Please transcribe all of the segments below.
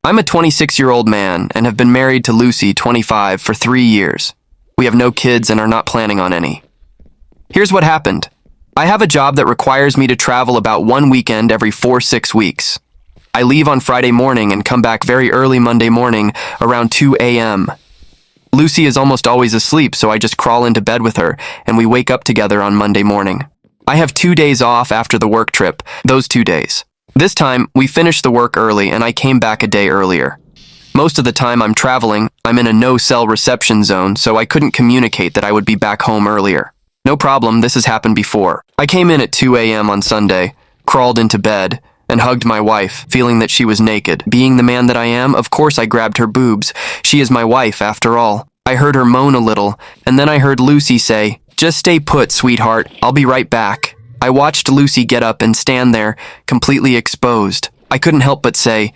I'm a 26-year-old man and have been married to Lucy, 25, for 3 years. We have no kids and are not planning on any. Here's what happened. I have a job that requires me to travel about one weekend every 4-6 weeks. I leave on Friday morning and come back very early Monday morning around 2 a.m. Lucy is almost always asleep, so I just crawl into bed with her and we wake up together on Monday morning. I have 2 days off after the work trip, those 2 days. This time, we finished the work early and I came back a day earlier. Most of the time I'm traveling, I'm in a no-cell reception zone, so I couldn't communicate that I would be back home earlier. No problem, this has happened before. I came in at 2 a.m. on Sunday, crawled into bed, and hugged my wife, feeling that she was naked. Being the man that I am, of course I grabbed her boobs. She is my wife, after all. I heard her moan a little, and then I heard Lucy say, "Just stay put, sweetheart, I'll be right back." I watched Lucy get up and stand there, completely exposed. I couldn't help but say,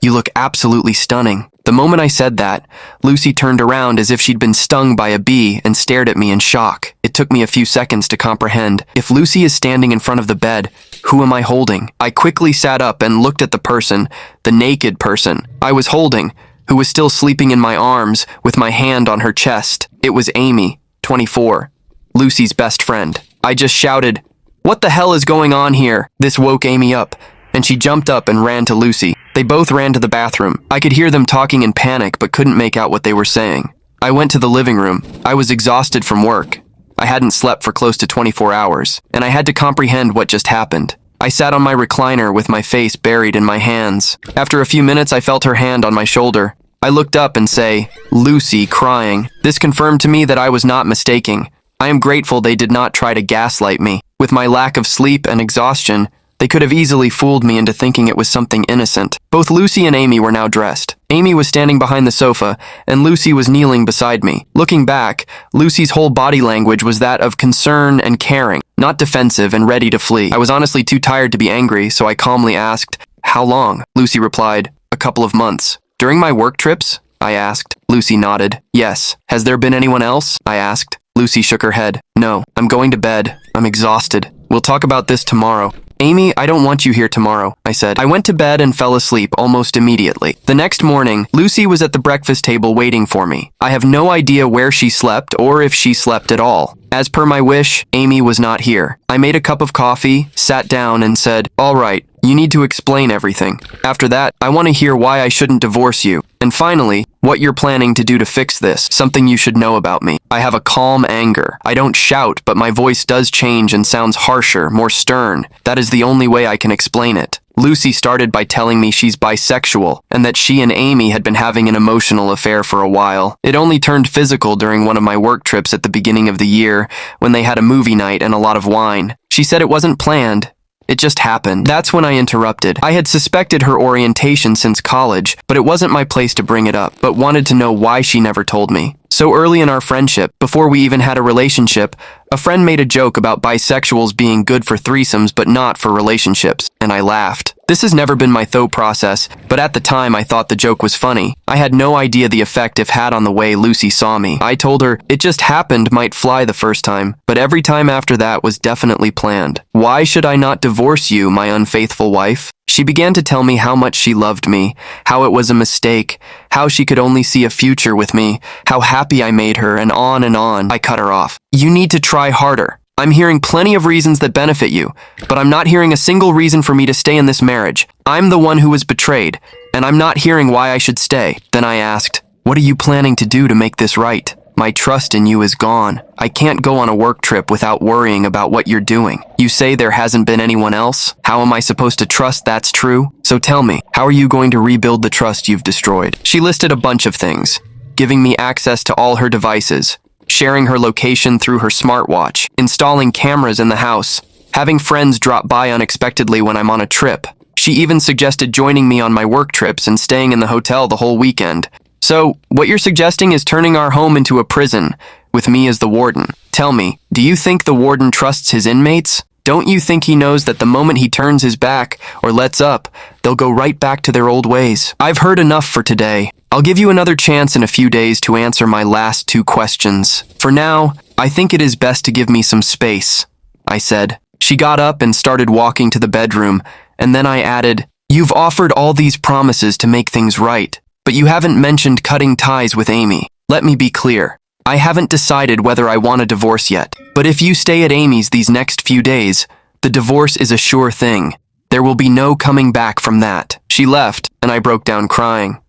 "You look absolutely stunning." The moment I said that, Lucy turned around as if she'd been stung by a bee and stared at me in shock. It took me a few seconds to comprehend. If Lucy is standing in front of the bed, who am I holding? I quickly sat up and looked at the person, the naked person, I was holding, who was still sleeping in my arms with my hand on her chest. It was Amy, 24, Lucy's best friend. I just shouted, "What the hell is going on here?" This woke Amy up, and she jumped up and ran to Lucy. They both ran to the bathroom. I could hear them talking in panic but couldn't make out what they were saying. I went to the living room. I was exhausted from work. I hadn't slept for close to 24 hours, and I had to comprehend what just happened. I sat on my recliner with my face buried in my hands. After a few minutes, I felt her hand on my shoulder. I looked up and say, "Lucy," crying. This confirmed to me that I was not mistaken. I am grateful they did not try to gaslight me. With my lack of sleep and exhaustion, they could have easily fooled me into thinking it was something innocent. Both Lucy and Amy were now dressed. Amy was standing behind the sofa, and Lucy was kneeling beside me. Looking back, Lucy's whole body language was that of concern and caring, not defensive and ready to flee. I was honestly too tired to be angry, so I calmly asked, "How long?" Lucy replied, "A couple of months." "During my work trips?" I asked. Lucy nodded. "Yes." "Has there been anyone else?" I asked. Lucy shook her head. "No, I'm going to bed. I'm exhausted. We'll talk about this tomorrow." "Amy, I don't want you here tomorrow," I said. I went to bed and fell asleep almost immediately. The next morning, Lucy was at the breakfast table waiting for me. I have no idea where she slept or if she slept at all. As per my wish, Amy was not here. I made a cup of coffee, sat down, and said, "All right, you need to explain everything. After that, I want to hear why I shouldn't divorce you. And finally, what you're planning to do to fix this, something you should know about me." I have a calm anger. I don't shout, but my voice does change and sounds harsher, more stern. That is the only way I can explain it. Lucy started by telling me she's bisexual and that she and Amy had been having an emotional affair for a while. It only turned physical during one of my work trips at the beginning of the year when they had a movie night and a lot of wine. She said it wasn't planned. It just happened. That's when I interrupted. I had suspected her orientation since college, but it wasn't my place to bring it up, but wanted to know why she never told me. So early in our friendship, before we even had a relationship, a friend made a joke about bisexuals being good for threesomes but not for relationships, and I laughed. This has never been my thought process, but at the time I thought the joke was funny. I had no idea the effect it had on the way Lucy saw me. I told her it just happened might fly the first time, but every time after that was definitely planned. "Why should I not divorce you, my unfaithful wife?" She began to tell me how much she loved me, how it was a mistake, how she could only see a future with me, how happy I made her, and on and on. I cut her off. "You need to try harder. I'm hearing plenty of reasons that benefit you, but I'm not hearing a single reason for me to stay in this marriage. I'm the one who was betrayed, and I'm not hearing why I should stay." Then I asked, "What are you planning to do to make this right? My trust in you is gone. I can't go on a work trip without worrying about what you're doing. You say there hasn't been anyone else? How am I supposed to trust that's true? So tell me, how are you going to rebuild the trust you've destroyed?" She listed a bunch of things, giving me access to all her devices, sharing her location through her smartwatch, installing cameras in the house, having friends drop by unexpectedly when I'm on a trip. She even suggested joining me on my work trips and staying in the hotel the whole weekend. "So, what you're suggesting is turning our home into a prison, with me as the warden. Tell me, do you think the warden trusts his inmates? Don't you think he knows that the moment he turns his back or lets up, they'll go right back to their old ways? I've heard enough for today. I'll give you another chance in a few days to answer my last 2 questions. For now, I think it is best to give me some space," I said. She got up and started walking to the bedroom, and then I added, You've offered all these promises to make things right, but you haven't mentioned cutting ties with Amy. Let me be clear. I haven't decided whether I want a divorce yet, but if you stay at Amy's these next few days, the divorce is a sure thing. There will be no coming back from that. She left, and I broke down crying.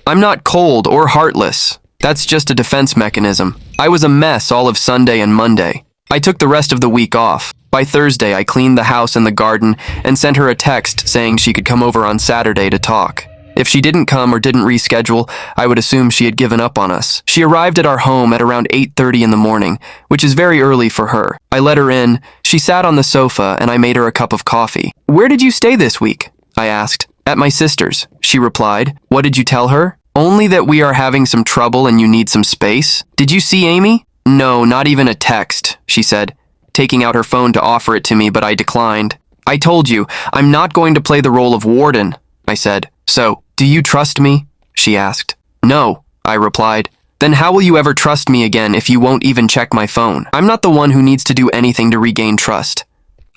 I'm not cold or heartless. That's just a defense mechanism. I was a mess all of Sunday and Monday. I took the rest of the week off. By Thursday, I cleaned the house and the garden and sent her a text saying she could come over on Saturday to talk. If she didn't come or didn't reschedule, I would assume she had given up on us. She arrived at our home at around 8:30 in the morning, which is very early for her. I let her in, she sat on the sofa, and I made her a cup of coffee. "Where did you stay this week?" I asked. "At my sister's," she replied. "What did you tell her?" "Only that we are having some trouble and you need some space." "Did you see Amy?" "No, not even a text," she said, taking out her phone to offer it to me, but I declined. "I told you, I'm not going to play the role of warden," I said. "So, do you trust me?" she asked. "No," I replied. "Then how will you ever trust me again if you won't even check my phone? I'm not the one who needs to do anything to regain trust.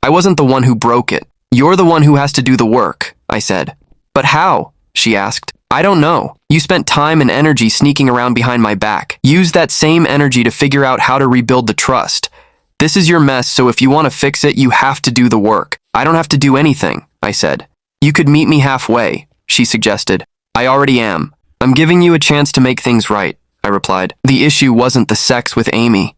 I wasn't the one who broke it. You're the one who has to do the work," I said. "But how?" she asked. "I don't know. You spent time and energy sneaking around behind my back. Use that same energy to figure out how to rebuild the trust. This is your mess, so if you want to fix it, you have to do the work. I don't have to do anything," I said. "You could meet me halfway," she suggested. "I already am. I'm giving you a chance to make things right," I replied. The issue wasn't the sex with Amy.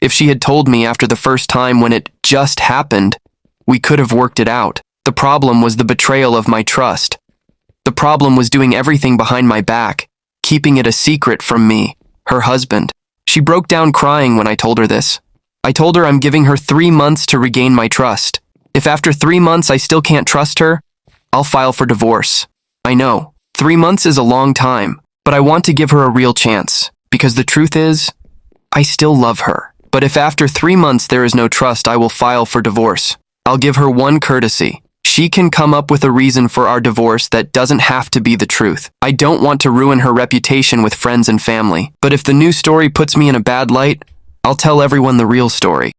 If she had told me after the first time when it just happened, we could have worked it out. The problem was the betrayal of my trust. The problem was doing everything behind my back, keeping it a secret from me, her husband. She broke down crying when I told her this. I told her I'm giving her 3 months to regain my trust. If after 3 months I still can't trust her, I'll file for divorce. I know, 3 months is a long time, but I want to give her a real chance, because the truth is, I still love her. But if after 3 months there is no trust, I will file for divorce. I'll give her one courtesy. She can come up with a reason for our divorce that doesn't have to be the truth. I don't want to ruin her reputation with friends and family, but if the new story puts me in a bad light, I'll tell everyone the real story.